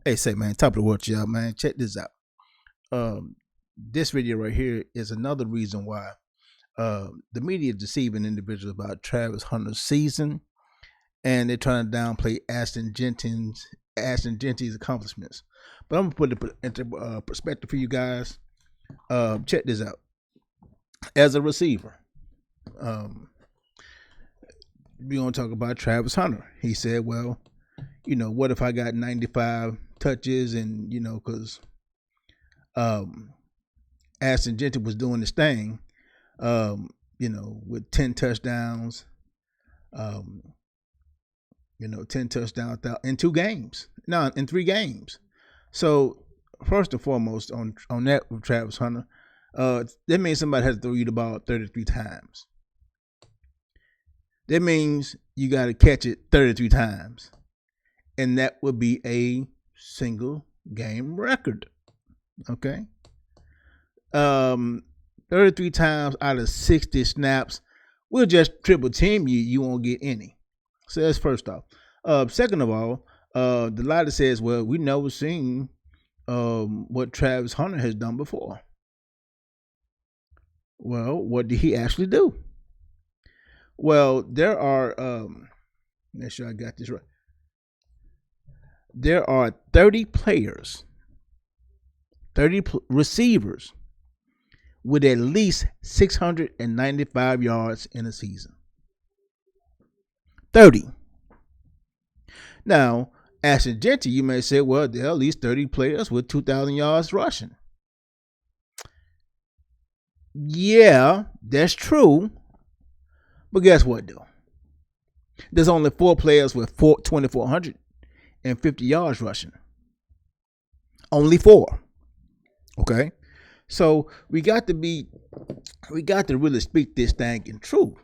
Hey, say man, top of the world, y'all, man. Check this out. This video right here is another reason why the media is deceiving individuals about Travis Hunter's season, and they're trying to downplay Ashton Jeanty's accomplishments. But I'm gonna put it into perspective for you guys. Check this out. As a receiver, we're gonna talk about Travis Hunter. He said, "Well, what if I got 95 touches and because Ashton Jeanty was doing this thing, with 10 touchdowns, 10 touchdowns in 2 games, no, in 3 games. So first and foremost on that with Travis Hunter, that means somebody has to throw you the ball 33 times. That means you got to catch it 33 times. And that would be a single game record. Okay. 33 times out of 60 snaps, we'll just triple team you. You won't get any. So that's first off. Second of all, the lie says, well, we never seen what Travis Hunter has done before. Well, what did he actually do? Well, there are, make sure I got this right. There are 30 players, 30 receivers with at least 695 yards in a season. 30. Now, Ashton Jeanty, you may say, well, there are at least 30 players with 2,000 yards rushing. Yeah, that's true. But guess what, though? There's only 4 players with 2,450 yards rushing. Only 4. Okay? So we got to really speak this thing in truth.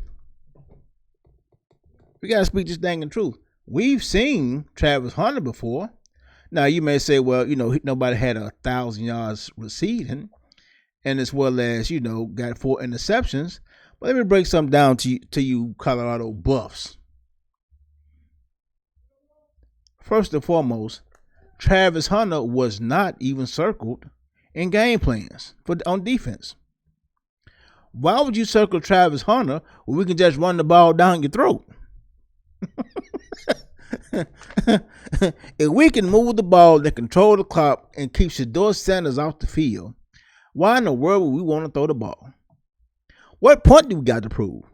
We got to speak this thing in truth. We've seen Travis Hunter before. Now you may say, well, nobody had 1,000 yards receiving, and as well as got 4 interceptions. But let me break something down to you Colorado buffs. First and foremost, Travis Hunter was not even circled in game plans on defense. Why would you circle Travis Hunter when we can just run the ball down your throat? If we can move the ball and control the clock and keep Shedeur Sanders off the field, why in the world would we want to throw the ball? What point do we got to prove?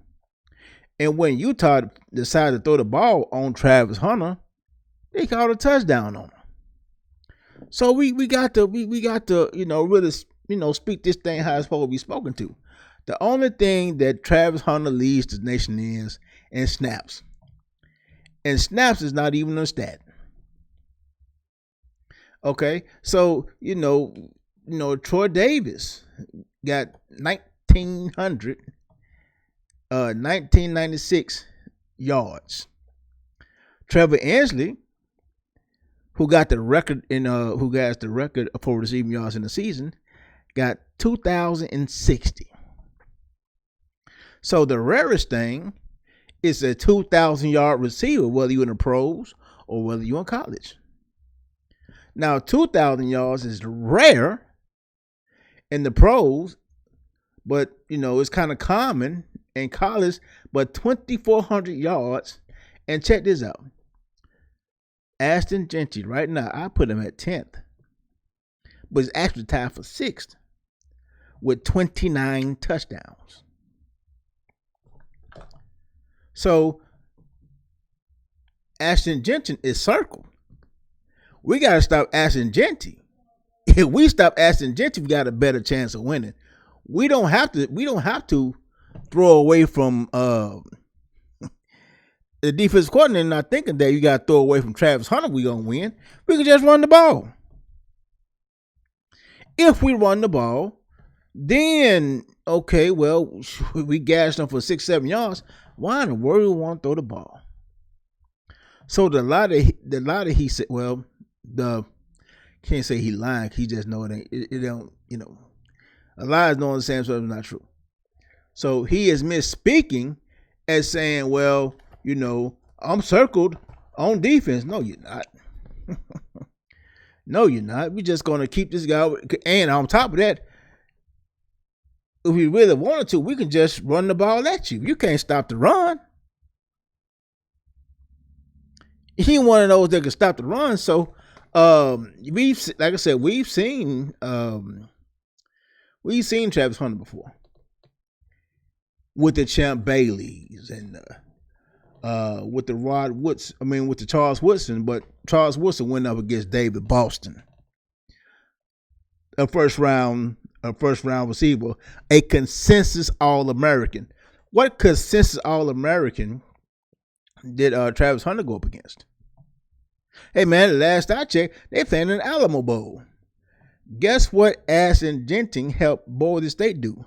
And when Utah decided to throw the ball on Travis Hunter, they called a touchdown on him. So we got to really speak this thing how it's supposed to be spoken to. The only thing that Travis Hunter leads the nation is in snaps. And snaps is not even a stat. Okay, so Troy Davis got 1996 yards. Trevor Ansley, who got the record for receiving yards in the season, got 2,060. So the rarest thing is a 2,000-yard receiver, whether you're in the pros or whether you're in college. Now, 2,000 yards is rare in the pros, but it's kind of common in college. But 2,400 yards, and check this out. Ashton Jeanty, right now, I put him at 10th, but he's actually tied for 6th with 29 touchdowns. So Ashton Jeanty is circled. We got to stop Ashton Jeanty. If we stop Ashton Jeanty, we got a better chance of winning. We don't have to throw away from the defensive coordinator not thinking that you got to throw away from Travis Hunter, we going to win. We can just run the ball. If we run the ball, then, okay, well, we gashed them for 6-7 yards. Why in the world do we want to throw the ball? So the lie that he said, well, can't say he lying. He just know it ain't. It don't, a lie is knowing the same stuff is not true. So he is misspeaking as saying, well, I'm circled on defense. No, you're not. No, you're not. We're just going to keep this guy. And on top of that, if we really wanted to, we can just run the ball at you. You can't stop the run. He ain't one of those that can stop the run. So, like I said, we've seen Travis Hunter before with the Champ Baileys and with the Charles Woodson, but Charles Woodson went up against David Boston, a first round receiver, a consensus All-American. What consensus All-American did Travis Hunter go up against? Hey man, the last I checked, they playing in the Alamo Bowl. Guess what Ashton Jeanty helped Boise State do?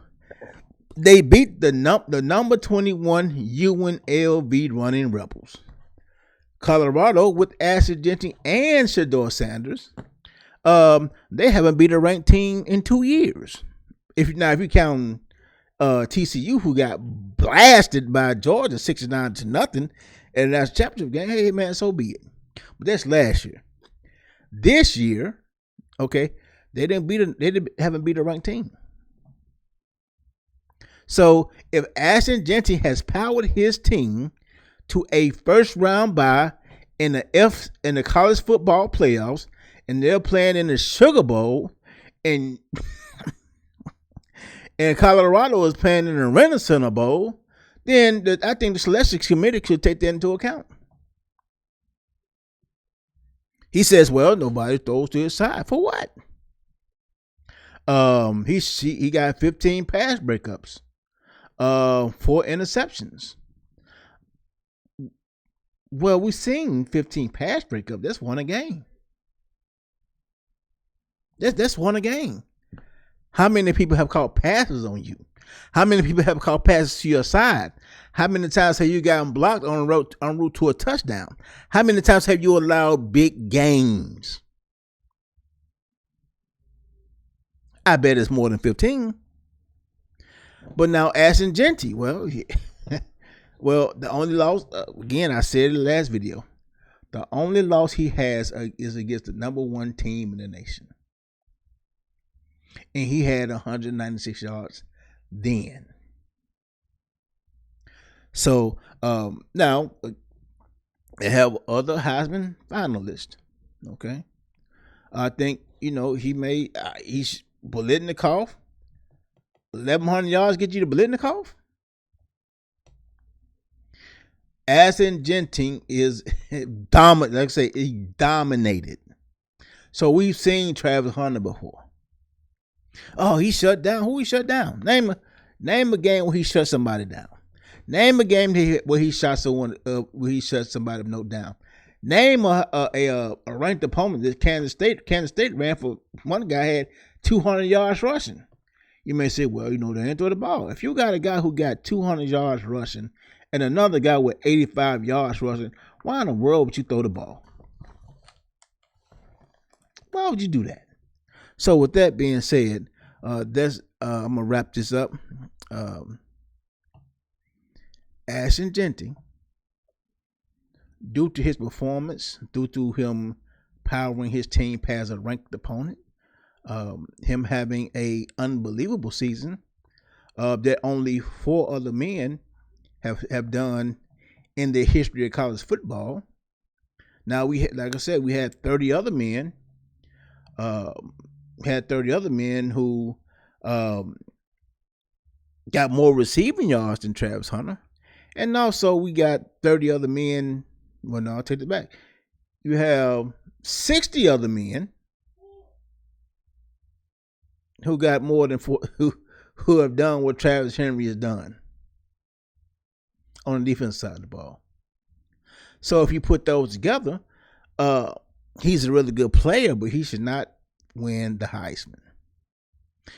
They beat the number 21 UNLV running Rebels. Colorado with Ashton Jeanty and Shedeur Sanders. They haven't beat a ranked team in 2 years. If you count TCU, who got blasted by Georgia 69-0 in that championship game, hey man, so be it. But that's last year. This year, okay, they haven't beat a ranked team. So if Ashton Jeanty has powered his team to a first round bye in the college football playoffs, and they're playing in the Sugar Bowl, and Colorado is playing in the Renaissance Bowl, then I think the selection committee should take that into account. He says, well, nobody throws to his side. For what? He got 15 pass breakups, 4 interceptions. Well, we've seen 15 pass breakups. That's one a game. That's one a game. How many people have caught passes on you? How many people have caught passes to your side? How many times have you gotten blocked en route to a touchdown? How many times have you allowed big gains? I bet it's more than 15. But now Ashton Jeanty, well, the only loss, again, I said in the last video, the only loss he has is against the number 1 team in the nation. And he had 196 yards then. So now they have other Heisman finalists. Okay, I think he's Bolitnikov. 1,100 yards get you to Bolitnikov. Ashton Jeanty is dominant. Like I say, he dominated. So we've seen Travis Hunter before. Oh, he shut down. Who he shut down? Name a game where he shut somebody down. Name a game where he shut somebody down. Name a ranked opponent that Kansas State ran for. One guy had 200 yards rushing. You may say, well, they didn't throw the ball. If you got a guy who got 200 yards rushing and another guy with 85 yards rushing, why in the world would you throw the ball? Why would you do that? So with that being said, I'm gonna wrap this up. Ashton Jeanty, due to his performance, due to him powering his team past a ranked opponent, him having a unbelievable season that only 4 other men have done in the history of college football. Now like I said, we had 30 other men. Who got more receiving yards than Travis Hunter. And also we got 30 other men. Well, no, I'll take it back. You have 60 other men who got more than 4, who have done what Travis Henry has done on the defense side of the ball. So if you put those together, he's a really good player, but he should not win the Heisman,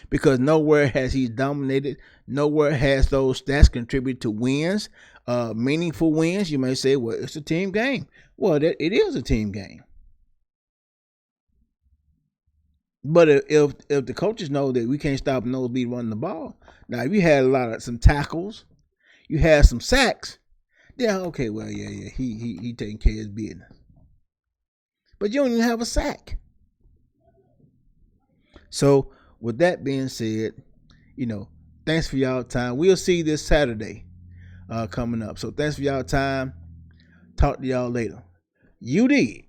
because nowhere has he dominated. Nowhere has those stats contributed to wins, meaningful wins. You may say, well, it's a team game. Well, it is a team game. But if the coaches know that we can't stop Nosebleed running the ball, now if you had some tackles, you had some sacks, yeah, okay, well, yeah, he taking care of his business. But you don't even have a sack. So with that being said, thanks for y'all time. We'll see this Saturday coming up. So thanks for y'all time. Talk to y'all later. You did.